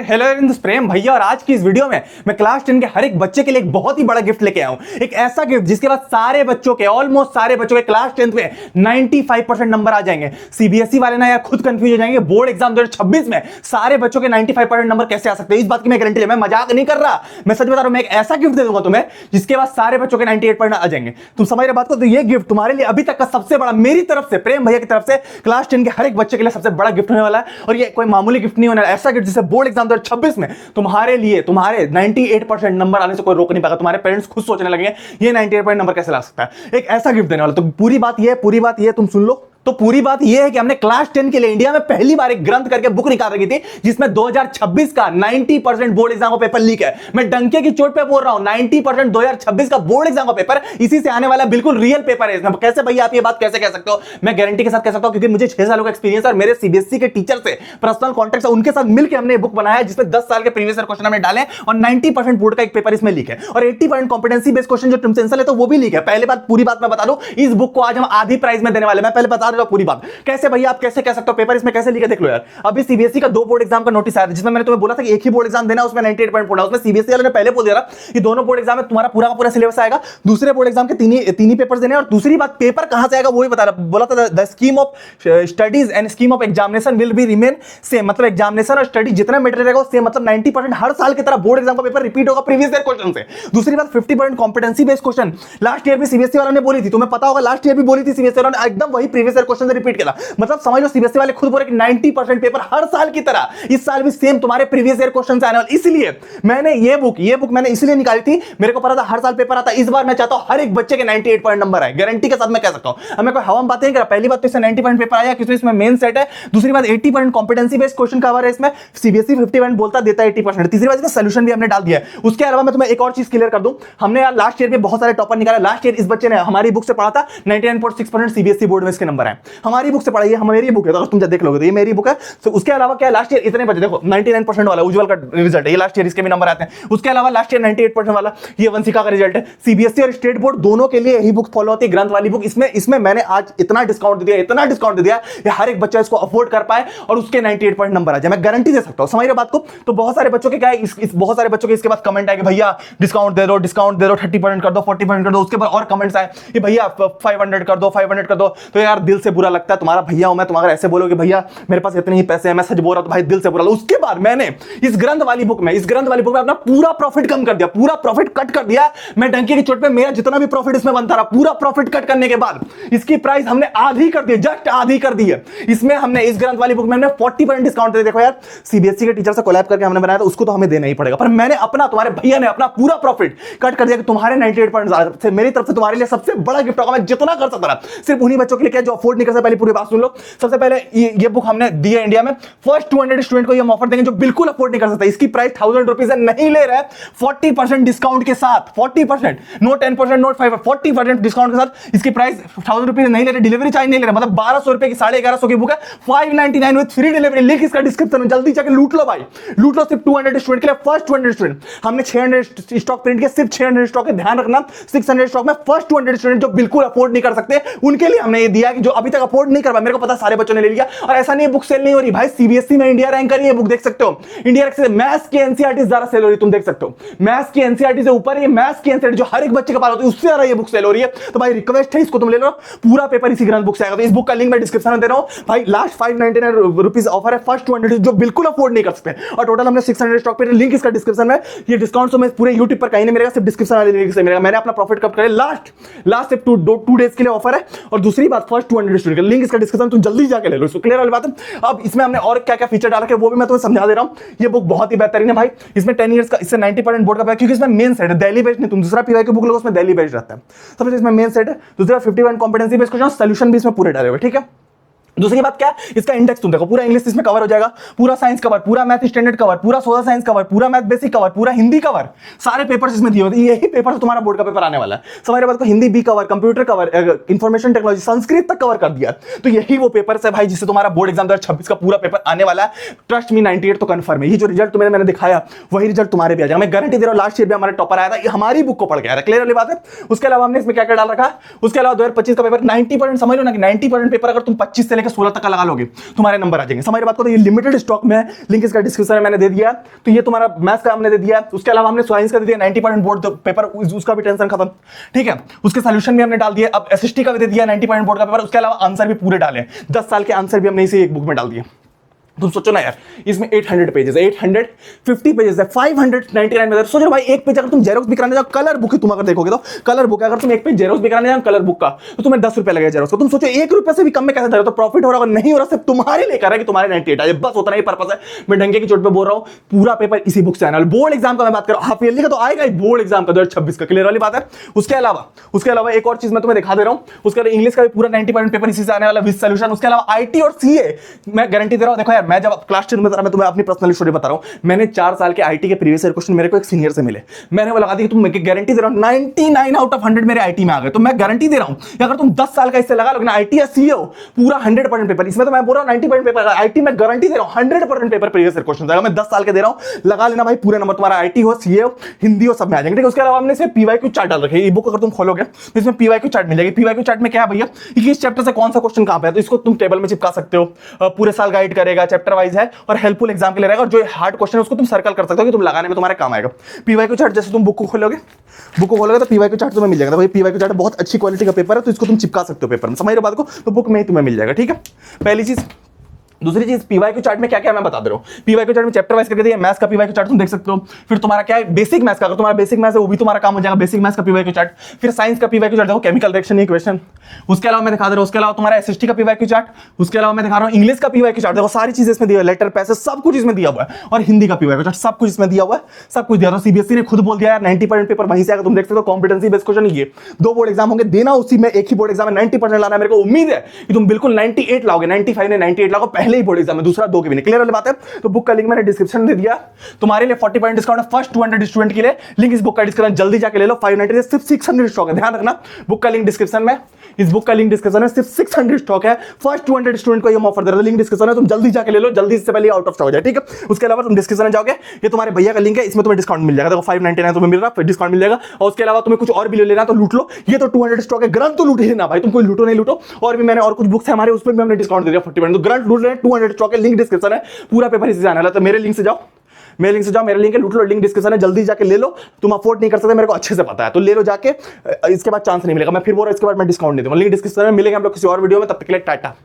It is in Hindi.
हेलो एवरीवन, प्रेम भैया और आज की इस वीडियो में मैं क्लास 10 के हर एक बच्चे के लिए एक बहुत ही बड़ा गिफ्ट लेके आया हूं। एक ऐसा गिफ्ट जिसके बाद सारे बच्चों के ऑलमोस्ट सारे बच्चों के क्लास 10 में 95% नंबर आ जाएंगे। सीबीएसई वाले ना यार खुद कंफ्यूज हो जाएंगे। बोर्ड एग्जाम 2026 में सारे बच्चों के 95% नंबर कैसे आ सकते हैं, इस बात की मैं गारंटी ले, मैं मजाक नहीं कर रहा, मैं सच बता रहा हूं। मैं एक ऐसा गिफ्ट दे दूंगा तुम्हें जिसके बाद सारे बच्चों के 98% आ जाएंगे। तुम समझ रहे बात को? तो ये गिफ्ट तुम्हारे लिए अभी तक का सबसे बड़ा, मेरी तरफ से, प्रेम भैया की तरफ से क्लास 10 के हर एक बच्चे के लिए सबसे बड़ा गिफ्ट होने वाला है। और ये कोई मामूली गिफ्ट नहीं होने वाला, ऐसा गिफ्ट जिसे बोर्ड एग्जाम 2026 में तुम्हारे लिए तुम्हारे 98% नंबर आने से कोई रोक नहीं पाएगा। तुम्हारे पेरेंट्स खुद सोचने लगेंगे ये 98% नंबर कैसे ला सकता है। एक ऐसा गिफ्ट देने वाला। तो पूरी बात ये तुम सुन लो। तो पूरी बात यह है कि हमने क्लास 10 के लिए इंडिया में पहली बार एक ग्रंथ करके बुक निकाल रखी थी जिसमें 2026 का 90% बोर्ड एग्जाम का पेपर लीक है। मैं डंके की चोट पे बोल रहा हूं, 90% 2026 का बोर्ड एग्जाम का पेपर इसी से आने वाला बिल्कुल रियल पेपर है इसमें। कैसे भैया आप ये बात कैसे कह सकते हो? मैं गारंटी के साथ कह सकता हूं क्योंकि मुझे 6 सालों का एक्सपीरियंस और मेरे सीबीएसई के टीचर से पर्सनल कॉन्टेक्ट है, उनके साथ मिलकर हमने बुक बनाया है जिसमें 10 साल के प्रीवियस ईयर क्वेश्चन हमने डाले और 90% बोर्ड का एक पेपर इसमें लीक है और 80% कॉम्पिटेंसी बेस्ड क्वेश्चन जो टिमसेंसल है तो वो भी लीक है। पहले बात, पूरी बात मैं बता दूं, इस बुक को आज हम आधी प्राइस में देने वाले। मैं पहले बता रहा हूं पूरी बात। कैसे भैया आप कैसे कह सकते हो पेपर इसमें कैसे लिखा? देख लो यार, अभी सीबीएसई का 2 बोर्ड एग्जाम का नोटिस आया था जिसमें मैंने तुम्हें बोला था कि एक ही बोर्ड एग्जाम देना, उसमें 98 पॉइंट पड़ा। उसमें सीबीएसई वाले ने पहले बोल दिया कि दोनों बोर्ड एग्जाम में तुम्हारा पूरा का पूरा सिलेबस आएगा, दूसरे बोर्ड एग्जाम के तीन ही पेपर्स देने। और दूसरी बात, पेपर कहां से आएगा वो भी बोला था। The scheme of studies and scheme of examination will be remain same. मतलब एग्जामिनेशन और स्टडी जितना मटेरियल रहेगा सेम, मतलब 90% हर साल की तरह बोर्ड एग्जाम का पेपर रिपीट होगा प्रीवियस ईयर क्वेश्चन से। दूसरी बात, 50% competency based question last year भी सीबीएसई वालों ने बोली थी, तुम्हें पता होगा, लास्ट ईयर भी बोली थी सीबीएसई वालों ने, एकदम वही प्रीवियस ईयर क्वेश्चन से रिपीट किया। मतलब समझ लो सीबीएसई वाले खुद बोले कि 90% पेपर हर साल की तरह इस साल भी सेम तुम्हारे प्रीवियस ईयर क्वेश्चन से आने वाले। इसलिए मैंने ये बुक मैंने इसलिए निकाली थी, मेरे को पता था हर साल पेपर आता है। इस बार मैं चाहता हूं हर एक बच्चे के 98 पॉइंट नंबर आए, गारंटी के साथ मैं कह सकता हूं। अब मैं कोई हवा में बातें नहीं कर रहा। पहली बात तो इसमें 90 पेपर आया क्योंकि इसमें मेन सेट है। दूसरी बात, 80% कॉम्पिटेंसी बेस्ड क्वेश्चन कवर है इसमें। सीबीएसई 50% बोलता देता है 80%। तीसरी बात, इसमें सॉल्यूशन भी हमने डाल दिया है। उसके अलावा मैं तुम्हें एक और चीज क्लियर कर दूं, हमने यार लास्ट ईयर में बहुत सारे टॉपर निकाले। लास्ट ईयर इस बच्चे ने हमारी बुक से पढ़ा था, 99.6% सीबीएसई बोर्ड में इसके नंबर है। हमारी बुक से पढ़ाई है, हमारी बुक है, तो तुम जब देख लोगे तो ये मेरी बुक है। तो उसके अलावा क्या लास्ट ईयर इतने बच्चे, देखो 99% वाला उज्जवल का रिजल्ट है, ये लास्ट ईयर इसके भी नंबर आते हैं। उसके अलावा लास्ट ईयर 98% वाला ये वंशिका का रिजल्ट है। सीबीएसई और स्टेट बोर्ड दोनों के लिए यही बुक फॉलो होती है, ग्रंथ वाली बुक। इसमें मैंने आज इतना डिस्काउंट दिया ये हर एक बच्चा इसको अफोर्ड कर पाए और उसके 98 पॉइंट नंबर आ जाए, मैं गारंटी दे सकता हूं। समझ रहे बात को? तो बहुत सारे बच्चों के क्या है, बहुत सारे बच्चों के इसके बाद कमेंट आए कि भैया डिस्काउंट दे दो, 30% कर दो, 40% कर दो। उसके बाद और कमेंट्स आए कि भैया 500 कर दो, 500 कर दो। तो यार दिल से बुरा लगता है, तुम्हारा भैया हूं मैं, तुम अगर ऐसे बोलोगे भैया मेरे पास इतने ही पैसे हैं, मैं सच बोल रहा हूं, तो भाई दिल से बुरा। उसके बाद मैंने इस ग्रंथ वाली बुक में अपना पूरा प्रॉफिट कम कर दिया, पूरा प्रॉफिट कट कर दिया। मैं डंके की चोट पे मेरा जितना भी प्रॉफिट इसमें बनता रहा, पूरा प्रॉफिट कट करने के बाद इसकी प्राइस हमने आधी कर दी, जस्ट आधी कर दी है। इसमें हमने इस ग्रंथ वाली बुक में हमने 40% डिस्काउंट दे। देखो यार, सीबीएसई के टीचर से कोलैब करके हमने बनाया था, उसको तो हमें देना ही पड़ेगा, पर मैंने अपना, तुम्हारे भैया ने अपना पूरा प्रॉफिट कट कर दिया कि तुम्हारे 98% से मेरी तरफ से तुम्हारे लिए सबसे बड़ा गिफ्ट होगा। मैं जितना कर सकता था सिर्फ उन्हीं बच्चों के लिए, क्या जो अफोर्ड नहीं कर सकते। पहले पूरी बात सुन लो। सबसे पहले ये बुक हमने दी है इंडिया में फर्स्ट 200 स्टूडेंट को ये ऑफर देंगे जो बिल्कुल अफोर्ड नहीं कर सकता। इसकी प्राइस 1000 रुपीज नहीं ले रहा है, 40% डिस्काउंट के साथ, 40%, नो 10%, नो 5%, 40% डिस्काउंट के साथ इसकी प्राइस 1000 रुपीज नहीं ले रहे, डिलीवरी चार्ज नहीं ले रहे। मतलब 1200 रुपए की 1150 की बुक है, 599 विद फ्री डिलीवरी। लिंक इसका डिस्क्रिप्शन में, जल्दी जाकर लूट लो भाई, लूट लो। सिर्फ 200 स्टूडेंट के लिए, फर्स्ट 200 स्टूडेंट हमने 600 स्टॉक प्रिंट किया, सिर्फ 600 स्टॉक है, ध्यान रखना। 600 स्टॉक में फर्स्ट 200 स्टूडेंट जो बिल्कुल अफोर्ड नहीं कर सकते उनके लिए हमने ये दिया कि जो अभी तक अफोर्ड नहीं कर पाए। मेरे को पता सारे बच्चों ने ले लिया और ऐसा नहीं बुक सेल नहीं हो रही भाई। सीबीएसई में इंडिया रैंक करी है बुक, देख सकते हो। इंडिया रैंक से मैथ्स की एनसीईआरटी ज्यादा सेल हो रही है, तुम देख सकते हो। मैथ्स की एनसीईआरटी से ऊपर ये मैथ्स की एनसीईआरटी जो हर एक बच्चे के पास होती है उससे ज्यादा ये बुक सेल हो रही है। तो भाई रिक्वेस्ट है, इसको तुम ले लो, पूरा पेपर इसी ग्रंथ बुक से आएगा। तो इस बुक का लिंक मैं डिस्क्रिप्शन में दे रहा हूं भाई। लास्ट 599 रुपीज ऑफर है, फर्स्ट 200 जो बिल्कुल अफोर्ड नहीं कर सकते। और टोटल हमने 600 स्टॉक पे, लिंक इसका डिस्क्रिप्शन में। ये डिस्काउंट तो मैं पूरे यूट्यूब पर कहीं नहीं मिलेगा, सिर्फ डिस्क्रिप्शन वाले लिंक से मिलेगा। मैंने अपना प्रॉफिट कट करे, लास्ट सिर्फ 2 डेज के लिए ऑफर है। और दूसरी बात, फर्स्ट 200 स्टूडेंट का लिंक इसका डिस्क्रिप्शन, तुम जल्दी जाके ले लो इसको। क्लियर वाली बात है? अब इसमें हमने और क्या क्या फीचर डाला है वो भी मैं तुम्हें समझा दे रहा हूं। ये बुक बहुत ही बेहतरीन है भाई। इसमें 10 इयर्स का, इससे 90% बोर्ड का पेपर, क्योंकि इसमें मेन सेट है, दिल्ली बेस्ड नहीं। तुम दूसरा पीवाई की बुक लो, उसमें दिल्ली बेस्ड रहता है। सबसे इसमें मेन सेट है, दूसरा 51 कॉम्पिटेंसी बेस्ड क्वेश्चन, सॉल्यूशन भी इसमें पूरे डाले हुए, ठीक है। दूसरी बात क्या, इसका इंडेक्स तुम देखो, पूरा इंग्लिश इसमें कवर हो जाएगा, पूरा साइंस कवर, पूरा मैथ स्टैंडर्ड कवर, पूरा सोशल साइंस कवर, पूरा मैथ बेसिक कवर, पूरा हिंदी कवर, सारे पेपर्स इसमें दिए होते हैं। यही पेपर तुम्हारा बोर्ड का पेपर आने वाला है। समझ बात को? हिंदी भी cover, computer cover, information technology, Sanskrit तक कवर कर दिया। तो यही वो पेपर है भाई जिससे तुम्हारा बोर्ड एग्जाम 2026 का पूरा पेपर आने वाला है। ट्रस्ट मी, 98 तो कंफर्म है। ये जो रिजल्ट तुम्हें मैंने दिखाया वही रिजल्ट तुम्हारे भी आ जाएगा, मैं गारंटी दे रहा हूं। लास्ट ईयर भी हमारे टॉपर आया था, ये हमारी बुक को पढ़ के आया था। क्लियर वाली बात है? उसके अलावा हमने इसमें क्या क्या डाल रखा है, उसके अलावा 2025 का पेपर 90% समझ लो ना कि 90% पेपर अगर तुम 25 से लेकर 16 तक का लगा लोगे, तुम्हारे नंबर आ जाएंगे। समझ बात को? तो ये लिमिटेड स्टॉक में है, लिंक इसका डिस्क्रिप्शन में मैंने दे दिया। तो ये तुम्हारा मैथ्स का हमने दे दिया, उसके अलावा हमने साइंस का दे दिया 90% बोर्ड पेपर, उसका भी टेंशन खत्म, ठीक है। उसके सॉल्यूशन भी हमने डाल दिए। अब एसएसटी का भी दे दिया 90% बोर्ड का पेपर, उसके अलावा आंसर भी पूरे डाले, 10 साल के आंसर भी हमने इसी एक बुक में डाल दिए। तुम सोचो ना यार, इसमें 800 पेजेस है, 850 पेजेस है, 599 में। सोचो भाई, एक पेज अगर तुम जेरोक्स भी कराने जाओ, कलर बुक तुम अगर देखोगे तो कलर बुक है, अगर तुम एक पेज जेरोक्स भी कराने जाओ कलर बुक का, तो तुम्हें 10 रुपए लगेगा जेरोक्स को। तुम सोचो 1 रुपए से भी कम में कैसे दे रहे हो, तो प्रॉफिट हो रहा है, नहीं हो रहा, सिर्फ तुम्हारे लिए कर रहा है कि तुम्हारे 98 आए, बस उतना ही पर्पस है। मैं डंके की चोट पे बोल रहा हूँ, पूरा पेपर इसी बुक से आने वाला। बोर्ड एग्जाम का मैं बात कर रहा हूँ, हाफ ईयरली का तो आएगा ही, बोर्ड एग्जाम का 2026 का क्लियर वाली बात है। उसके अलावा एक और चीज मैं तुम्हें दिखा दे रहा हूँ, उसके अलावा इंग्लिश का भी पूरा 90% पेपर इसी से आने वाला विद सॉल्यूशन। उसके अलावा आईटी और सीए मैं गारंटी दे रहा हूँ। देखो यार, मैं जब क्लास 10 में मैं तुम्हें अपनी पर्सनल स्टोरी बता रहा हूं, मैंने 4 साल के आईटी के प्रीवियस ईयर क्वेश्चन मेरे को एक सीनियर से मिले, मैंने वो लगा दी कि तुम गारंटी दे रहा हूं 99 आउट ऑफ 100 मेरे आईटी में आ गए। तो मैं गारंटी दे रहा हूं कि अगर तुम 10 साल का इससे लगा लोगे ना, आईटी या सीए पूरा 100% पेपर, इसमें तो मैं बोल रहा हूं 90% पेपर, आईटी में गारंटी दे रहा हूं 100% पेपर प्रीवियस ईयर क्वेश्चन आएगा। मैं 10 साल के दे रहा हूं, लगा लेना भाई, पूरे नंबर तुम्हारा आईटी हो, सीए हो, हिंदी हो, सब में आ जाएंगे, ठीक है। उसके अलावा हमने इसमें पीवाईक्यू चार्ट डाल रखे, ये बुक अगर तुम खोलोगे तो इसमें पीवाईक्यू चार्ट मिल जाएगी। पीवाईक्यू चार्ट में क्या है भैया, इस चैप्टर से कौन सा क्वेश्चन कहां पे है, तो इसको तुम टेबल में चिपका सकते हो, पूरे साल गाइड करेगा, चैप्टर वाइज है और हेल्पफुल एग्जाम के लिए रहेगा। और जो हार्ड क्वेश्चन है उसको तुम सर्कल कर सकते हो कि तुम लगाने में तुम्हारे काम आएगा। पीवाईक्यू चार्ट जैसे तुम बुक को खोलोगे तो पीवाईक्यू चार्ट तुम्हें मिल जाएगा। भाई पीवाईक्यू चार्ट बहुत अच्छी क्वालिटी का पेपर है, तो इसको तुम चिपका सकते हो पेपर में, समझ रहे हो बात को? तो बुक में ही तुम्हें मिल जाएगा, ठीक है, पहली चीज। दूसरी चीज, पीवाईक्यू चार्ट में क्या क्या मैं बता दे रहा हूं। पीवाईक्यू चार्ट में चैप्टर वाइज करके दिया, मैथ्स का पीवाईक्यू चार्ट तुम देख सकते हो। फिर तुम्हारा क्या है, बेसिक मैथ्स का, अगर तुम्हारा बेसिक मैथ्स है वो भी तुम्हारा काम हो जाएगा, बेसिक मैथ्स का पीवाईक्यू चार्ट। फिर साइंस का पीवाईक्यू चार्ट देखो, केमिकल रिएक्शन इक्वेशन, उसके अलावा मैं दिखा दे रहा हूं। उसके अलावा तुम्हारा एसएसटी का पीवाईक्यू चार्ट, उसके अलावा मैं दिखा रहा हूं इंग्लिश का पीवाईक्यू चार्ट, देखो सारी चीजें इसमें दिया है, लेटर पैसेज सब कुछ इसमें दिया हुआ है, और हिंदी का पीवाईक्यू चार्ट सब कुछ इसमें दिया हुआ है, सब कुछ दिया। तो सीबीएसई ने खुद बोल दिया यार 90% पेपर वहीं से आएगा, तुम देख सकते हो। कॉम्पिटेंसी बेस्ड क्वेश्चन ये 2 बोर्ड एग्जाम होंगे, देना उसी में एक ही बोर्ड एग्जाम में 90% लाना है। मेरे को उम्मीद है कि तुम बिल्कुल 98 लाओगे, 95 ने 98 लाओगे पहले ही बोर्ड एग्जाम में, दूसरा 2 के भी नहीं, क्लियर वाली बात है। तो बुक का लिंक मैंने डिस्क्रिप्शन में दे दिया तुम्हारे लिए, 40% डिस्काउंट है फर्स्ट 200 स्टूडेंट के लिए। लिंक इस बुक का डिस्क्रिप्शन जल्दी जाके ले लो, 590 सिर्फ 600 स्टॉक है, ध्यान रखना। बुक का लिंक डिस्क्रिप्शन में, इस बुक का लिंक डिस्क्रिप्शन में, सिर्फ 600 स्टॉक है, फर्स्ट 200 स्टूडेंट को ये ऑफर दे रहा है। लिंक डिस्क्रिप्शन है, तुम जल्दी जाके ले लो, जल्दी से पहले आउट ऑफ स्टॉक हो जाए, ठीक है। उसके अलावा तुम डिस्क्रिप्शन में जाओगे, ये तुम्हारे भैया का लिंक है, इसमें तुम्हें डिस्काउंट मिल जाएगा, देखो 599 तुम्हें मिल रहा है, फिर डिस्काउंट मिल जाएगा। और उसके अलावा तुम्हें कुछ और भी ले लेना तो लूट लो, ये तो 200 स्टॉक है, ग्रंथ तो लूट ही ना भाई, तुम कोई लूटो नहीं लूटो। और भी मैंने और कुछ बुक्स है हमारे, उसमें भी हमने डिस्काउंट दे दिया 40%, तो ग्रंथ लूट ले, 200 स्टॉक है, लिंक डिस्क्रिप्शन है, पूरा पेपर इसी से आने वाला है। तो मेरे लिंक से जाओ, मेरे लिंक है, लूट लो, लिंक डिस्क्रिप्शन है, जल्दी जाके ले लो। तुम अफोर्ड नहीं कर सकते, मेरे को अच्छे से पता है, तो ले लो जाके, इसके बाद चांस नहीं मिलेगा। मैं फिर बोल रहा हूं इसके बाद मैं डिस्काउंट नहीं दूंगा। लिंक डिस्क्रिप्शन में मिलेंगे हम लोग किसी और वीडियो में, तब तक के लिए टाटा।